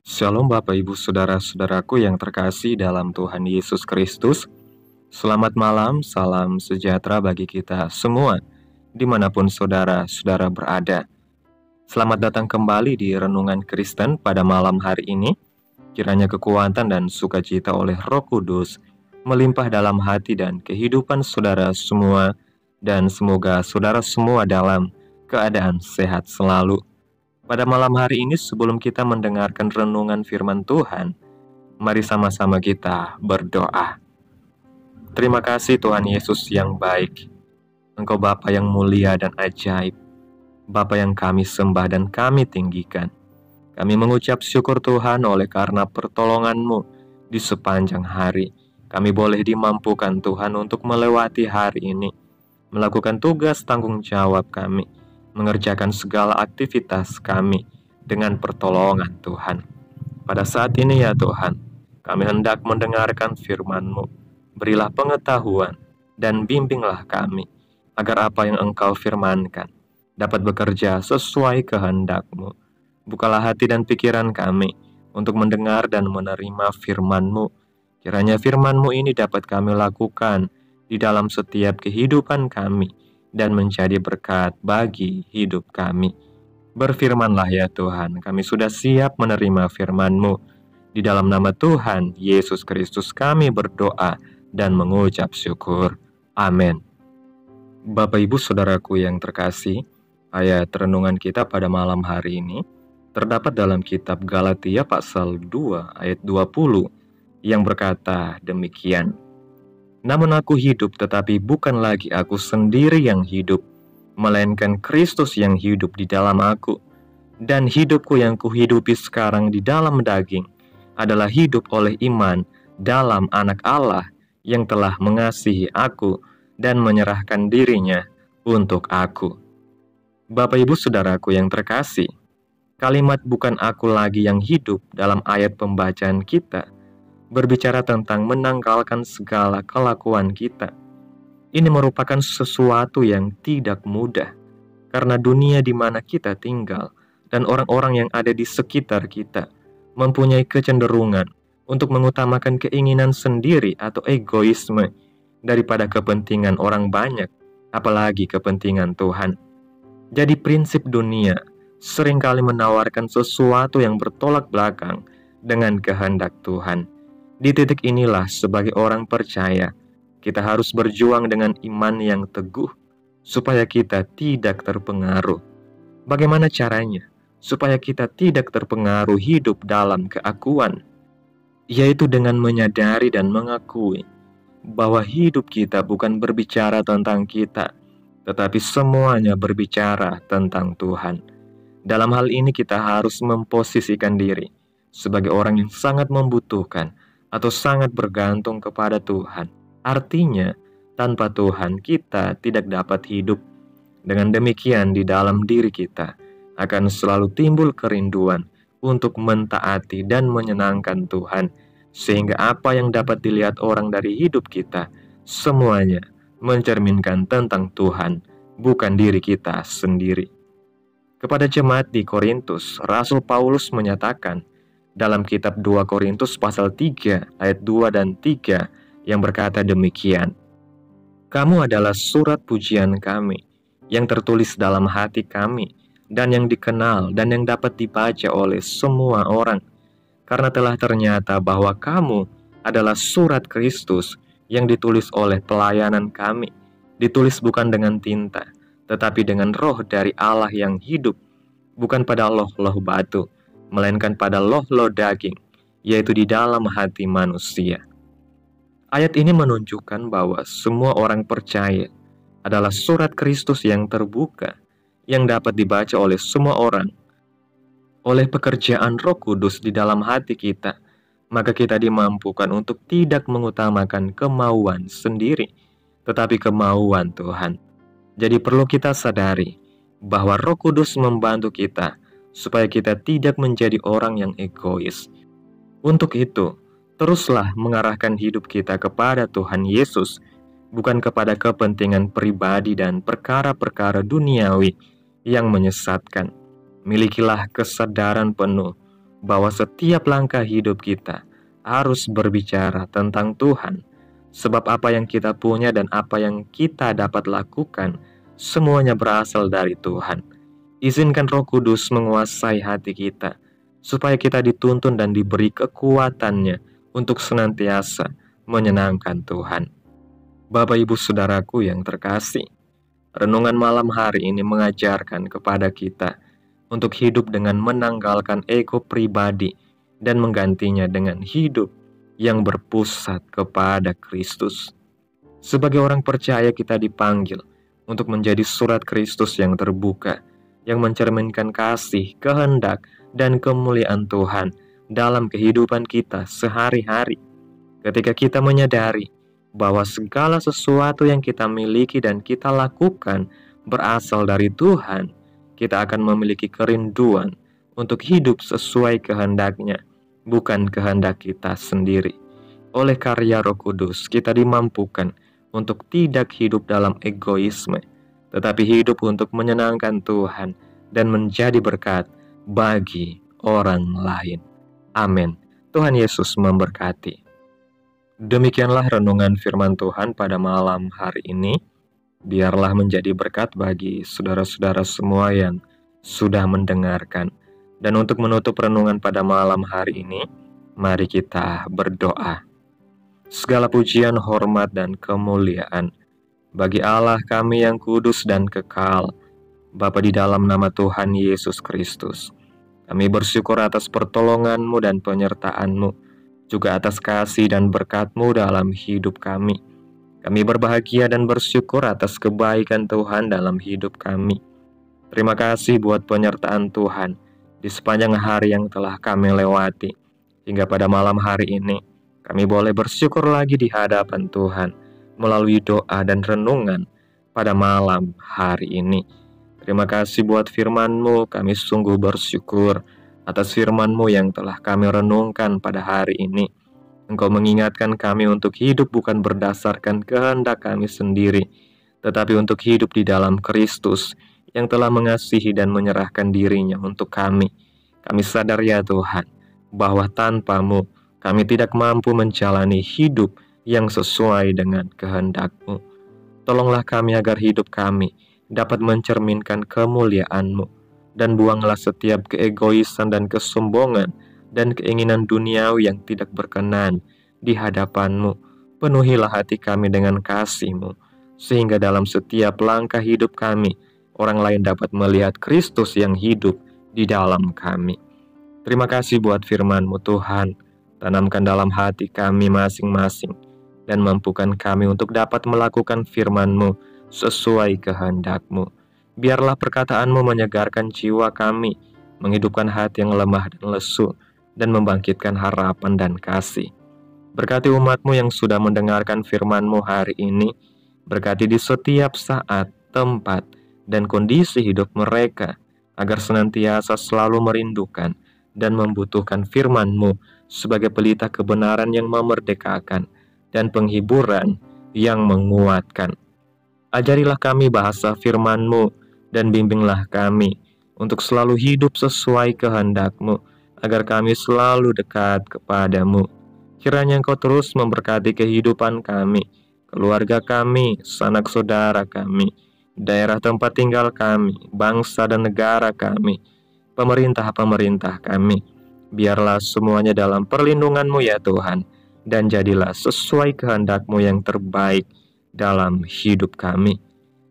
Shalom Bapak Ibu Saudara-saudaraku yang terkasih dalam Tuhan Yesus Kristus. Selamat malam, salam sejahtera bagi kita semua, dimanapun saudara-saudara berada. Selamat datang kembali di Renungan Kristen pada malam hari ini. Kiranya kekuatan dan sukacita oleh Roh Kudus melimpah dalam hati dan kehidupan saudara semua, dan semoga saudara semua dalam keadaan sehat selalu. Pada malam hari ini, sebelum kita mendengarkan renungan firman Tuhan, mari sama-sama kita berdoa. Terima kasih Tuhan Yesus yang baik. Engkau Bapa yang mulia dan ajaib, Bapa yang kami sembah dan kami tinggikan. Kami mengucap syukur Tuhan oleh karena pertolongan-Mu di sepanjang hari. Kami boleh dimampukan Tuhan untuk melewati hari ini, melakukan tugas tanggung jawab kami, mengerjakan segala aktivitas kami dengan pertolongan Tuhan. Pada saat ini ya Tuhan, kami hendak mendengarkan firman-Mu. Berilah pengetahuan dan bimbinglah kami, agar apa yang Engkau firmankan dapat bekerja sesuai kehendak-Mu. Bukalah hati dan pikiran kami untuk mendengar dan menerima firman-Mu. Kiranya firman-Mu ini dapat kami lakukan di dalam setiap kehidupan kami, dan menjadi berkat bagi hidup kami. Berfirmanlah ya Tuhan, kami sudah siap menerima firman-Mu. Di dalam nama Tuhan Yesus Kristus kami berdoa dan mengucap syukur. Amin. Bapak Ibu Saudaraku yang terkasih, ayat renungan kita pada malam hari ini terdapat dalam kitab Galatia pasal 2 ayat 20 yang berkata demikian. Namun aku hidup, tetapi bukan lagi aku sendiri yang hidup, melainkan Kristus yang hidup di dalam aku. Dan hidupku yang kuhidupi sekarang di dalam daging adalah hidup oleh iman dalam Anak Allah yang telah mengasihi aku dan menyerahkan dirinya untuk aku. Bapak Ibu Saudaraku yang terkasih, kalimat bukan aku lagi yang hidup dalam ayat pembacaan kita berbicara tentang menanggalkan segala kelakuan kita. Ini merupakan sesuatu yang tidak mudah, karena dunia di mana kita tinggal dan orang-orang yang ada di sekitar kita mempunyai kecenderungan untuk mengutamakan keinginan sendiri atau egoisme daripada kepentingan orang banyak, apalagi kepentingan Tuhan. Jadi prinsip dunia seringkali menawarkan sesuatu yang bertolak belakang dengan kehendak Tuhan. Di titik inilah sebagai orang percaya, kita harus berjuang dengan iman yang teguh supaya kita tidak terpengaruh. Bagaimana caranya? Supaya kita tidak terpengaruh hidup dalam keakuan, yaitu dengan menyadari dan mengakui bahwa hidup kita bukan berbicara tentang kita, tetapi semuanya berbicara tentang Tuhan. Dalam hal ini kita harus memposisikan diri sebagai orang yang sangat membutuhkan atau sangat bergantung kepada Tuhan. Artinya, tanpa Tuhan kita tidak dapat hidup. Dengan demikian, di dalam diri kita akan selalu timbul kerinduan untuk mentaati dan menyenangkan Tuhan, sehingga apa yang dapat dilihat orang dari hidup kita, semuanya mencerminkan tentang Tuhan, bukan diri kita sendiri. Kepada jemaat di Korintus, Rasul Paulus menyatakan dalam kitab 2 Korintus pasal 3 ayat 2 dan 3 yang berkata demikian. Kamu adalah surat pujian kami yang tertulis dalam hati kami dan yang dikenal dan yang dapat dibaca oleh semua orang, karena telah ternyata bahwa kamu adalah surat Kristus yang ditulis oleh pelayanan kami, ditulis bukan dengan tinta, tetapi dengan roh dari Allah yang hidup, bukan pada loh-loh batu, melainkan pada loh-loh daging, yaitu di dalam hati manusia. Ayat ini menunjukkan bahwa semua orang percaya adalah surat Kristus yang terbuka, yang dapat dibaca oleh semua orang. Oleh pekerjaan Roh Kudus di dalam hati kita, maka kita dimampukan untuk tidak mengutamakan kemauan sendiri, tetapi kemauan Tuhan. Jadi perlu kita sadari bahwa Roh Kudus membantu kita supaya kita tidak menjadi orang yang egois. Untuk itu, teruslah mengarahkan hidup kita kepada Tuhan Yesus, bukan kepada kepentingan pribadi dan perkara-perkara duniawi yang menyesatkan. Milikilah kesadaran penuh bahwa setiap langkah hidup kita harus berbicara tentang Tuhan. Sebab apa yang kita punya dan apa yang kita dapat lakukan, semuanya berasal dari Tuhan. Izinkan Roh Kudus menguasai hati kita, supaya kita dituntun dan diberi kekuatannya untuk senantiasa menyenangkan Tuhan. Bapak Ibu Saudaraku yang terkasih, renungan malam hari ini mengajarkan kepada kita untuk hidup dengan menanggalkan ego pribadi dan menggantinya dengan hidup yang berpusat kepada Kristus. Sebagai orang percaya kita dipanggil untuk menjadi surat Kristus yang terbuka, yang mencerminkan kasih, kehendak, dan kemuliaan Tuhan dalam kehidupan kita sehari-hari. Ketika kita menyadari bahwa segala sesuatu yang kita miliki dan kita lakukan berasal dari Tuhan, kita akan memiliki kerinduan untuk hidup sesuai kehendak-Nya, bukan kehendak kita sendiri. Oleh karya Roh Kudus, kita dimampukan untuk tidak hidup dalam egoisme, tetapi hidup untuk menyenangkan Tuhan dan menjadi berkat bagi orang lain. Amin. Tuhan Yesus memberkati. Demikianlah renungan firman Tuhan pada malam hari ini. Biarlah menjadi berkat bagi saudara-saudara semua yang sudah mendengarkan. Dan untuk menutup renungan pada malam hari ini, mari kita berdoa. Segala pujian, hormat, dan kemuliaan bagi Allah kami yang kudus dan kekal, Bapa di dalam nama Tuhan Yesus Kristus. Kami bersyukur atas pertolongan-Mu dan penyertaan-Mu, juga atas kasih dan berkat-Mu dalam hidup kami. Kami berbahagia dan bersyukur atas kebaikan Tuhan dalam hidup kami. Terima kasih buat penyertaan Tuhan di sepanjang hari yang telah kami lewati. Hingga pada malam hari ini, kami boleh bersyukur lagi di hadapan Tuhan melalui doa dan renungan pada malam hari ini. Terima kasih buat firman-Mu, kami sungguh bersyukur atas firman-Mu yang telah kami renungkan pada hari ini. Engkau mengingatkan kami untuk hidup bukan berdasarkan kehendak kami sendiri, tetapi untuk hidup di dalam Kristus yang telah mengasihi dan menyerahkan dirinya untuk kami. Kami sadar ya Tuhan, bahwa tanpa-Mu kami tidak mampu menjalani hidup yang sesuai dengan kehendak-Mu. Tolonglah kami agar hidup kami dapat mencerminkan kemuliaan-Mu, dan buanglah setiap keegoisan dan kesombongan dan keinginan duniawi yang tidak berkenan di hadapan-Mu. Penuhilah hati kami dengan kasih-Mu, sehingga dalam setiap langkah hidup kami, orang lain dapat melihat Kristus yang hidup di dalam kami. Terima kasih buat firman-Mu Tuhan. Tanamkan dalam hati kami masing-masing, dan mampukan kami untuk dapat melakukan firman-Mu sesuai kehendak-Mu. Biarlah perkataan-Mu menyegarkan jiwa kami, menghidupkan hati yang lemah dan lesu, dan membangkitkan harapan dan kasih. Berkati umat-Mu yang sudah mendengarkan firman-Mu hari ini. Berkati di setiap saat, tempat, dan kondisi hidup mereka, agar senantiasa selalu merindukan dan membutuhkan firman-Mu sebagai pelita kebenaran yang memerdekakan dan penghiburan yang menguatkan. Ajarilah kami bahasa firman-Mu dan bimbinglah kami untuk selalu hidup sesuai kehendak-Mu, agar kami selalu dekat kepada-Mu. Kiranya Engkau terus memberkati kehidupan kami, keluarga kami, sanak saudara kami, daerah tempat tinggal kami, bangsa dan negara kami, pemerintah-pemerintah kami. Biarlah semuanya dalam perlindungan-Mu ya Tuhan, dan jadilah sesuai kehendak-Mu yang terbaik dalam hidup kami.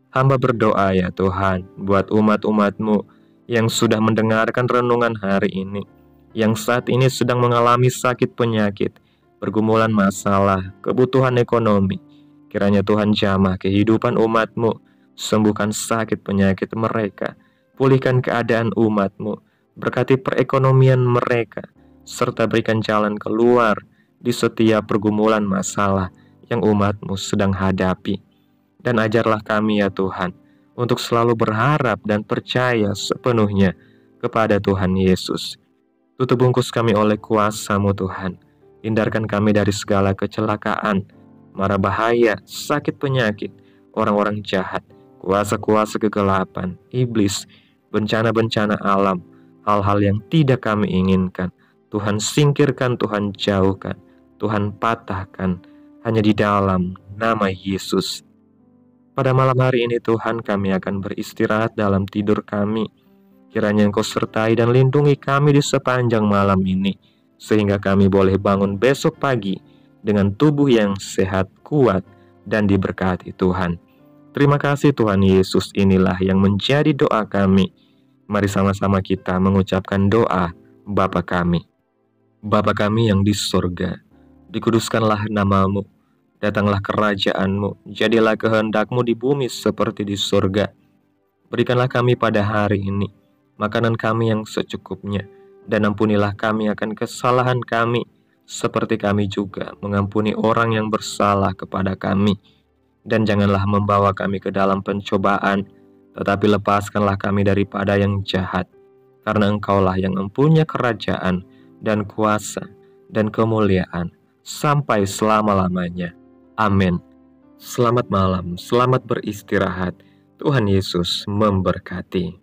Hamba berdoa ya Tuhan, buat umat-umat-Mu yang sudah mendengarkan renungan hari ini, yang saat ini sedang mengalami sakit penyakit, pergumulan masalah, kebutuhan ekonomi. Kiranya Tuhan jamah kehidupan umat-Mu, sembuhkan sakit penyakit mereka, pulihkan keadaan umat-Mu, berkati perekonomian mereka, serta berikan jalan keluar di setiap pergumulan masalah yang umat-Mu sedang hadapi. Dan ajarlah kami ya Tuhan, untuk selalu berharap dan percaya sepenuhnya kepada Tuhan Yesus. Tutup bungkus kami oleh kuasa-Mu Tuhan. Hindarkan kami dari segala kecelakaan, mara bahaya, sakit penyakit, orang-orang jahat, kuasa-kuasa kegelapan, iblis, bencana-bencana alam, hal-hal yang tidak kami inginkan. Tuhan singkirkan, Tuhan jauhkan, Tuhan patahkan, hanya di dalam nama Yesus. Pada malam hari ini Tuhan, kami akan beristirahat dalam tidur kami. Kiranya Engkau sertai dan lindungi kami di sepanjang malam ini, sehingga kami boleh bangun besok pagi dengan tubuh yang sehat, kuat, dan diberkati Tuhan. Terima kasih Tuhan Yesus, inilah yang menjadi doa kami. Mari sama-sama kita mengucapkan doa Bapa kami. Bapa kami yang di surga, dikuduskanlah namamu, datanglah kerajaanmu, jadilah kehendak-Mu di bumi seperti di surga. Berikanlah kami pada hari ini makanan kami yang secukupnya, dan ampunilah kami akan kesalahan kami, seperti kami juga mengampuni orang yang bersalah kepada kami. Dan janganlah membawa kami ke dalam pencobaan, tetapi lepaskanlah kami daripada yang jahat. Karena Engkaulah yang mempunyai kerajaan dan kuasa dan kemuliaan sampai selama-lamanya. Amin. Selamat malam, selamat beristirahat. Tuhan Yesus memberkati.